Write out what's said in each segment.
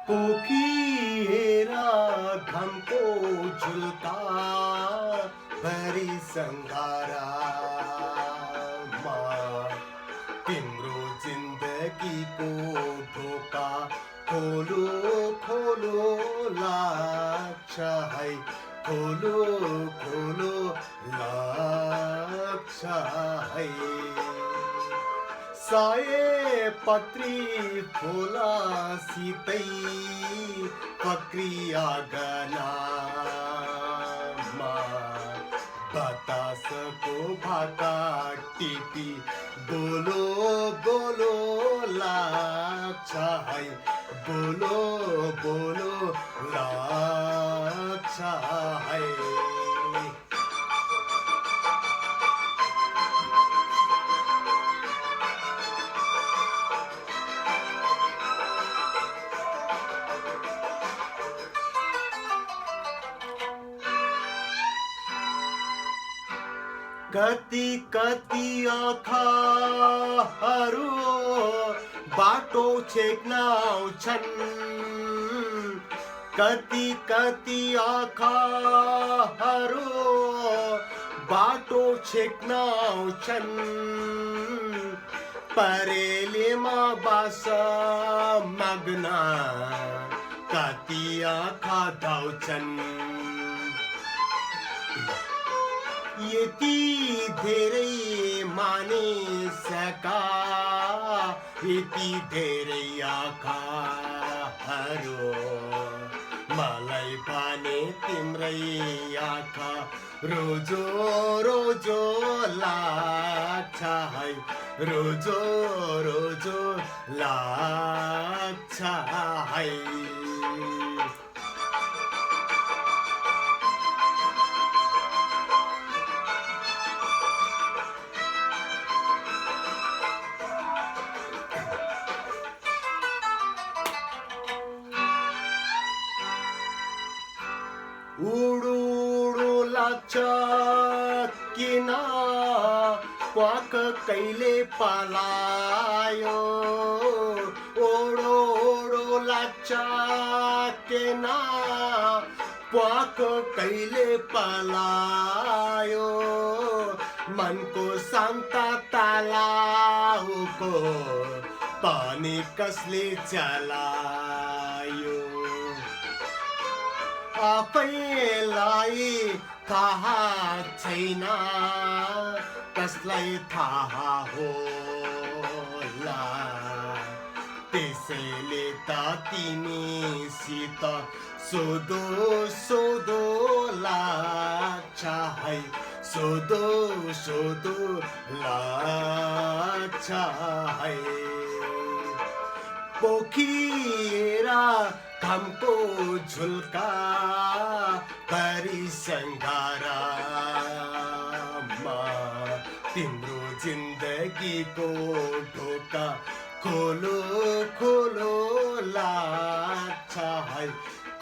पोखिएर घमको झुल्का भरि सङ्घारमा तिम्रो जिन्दगीको ढोका खोलो खोलो लाग्छ है खोलो खोलो लाग्छ है सयपत्री फुलसितै पक्रिया गनामा बतासको भाका टिपी बोलो बोलो लाग्छ है बोलो बोलो लाग्छ है कति कति आँखाहरू बाटो छेक्न आउँछन् कति कति आँखाहरू बाटो छेक्न आउँछन् परेलीमा बास मग्न कति आँखा धाउँछन् यति धेरै मानिसका यति धेरै आँखाहरू मलाई भने तिम्रै आँखा रोजो रोजो लाग्छ है रोजो रोजो लाग्छ है उडु उडु लाग्छ किन प्वाक कहिले पलायो ओडो ओडो लाग्छ किन प्वाक कहिले पलायो मनको शान्त तालाउको पानी कसले चलायो आफैलाई थाहा छैन कसलाई थाहा होला त्यसैले त तिमीसित सोधो सोधो लाग्छ है सोधो सोधो लाग्छ है पोखिएर घमको झुल्का भरि सङ्घारमा तिम्रो जिन्दगीको ढोका खोलो खोलो लाग्छ है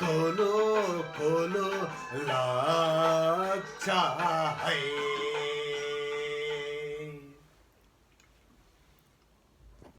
खोलो खोलो लाग्छ है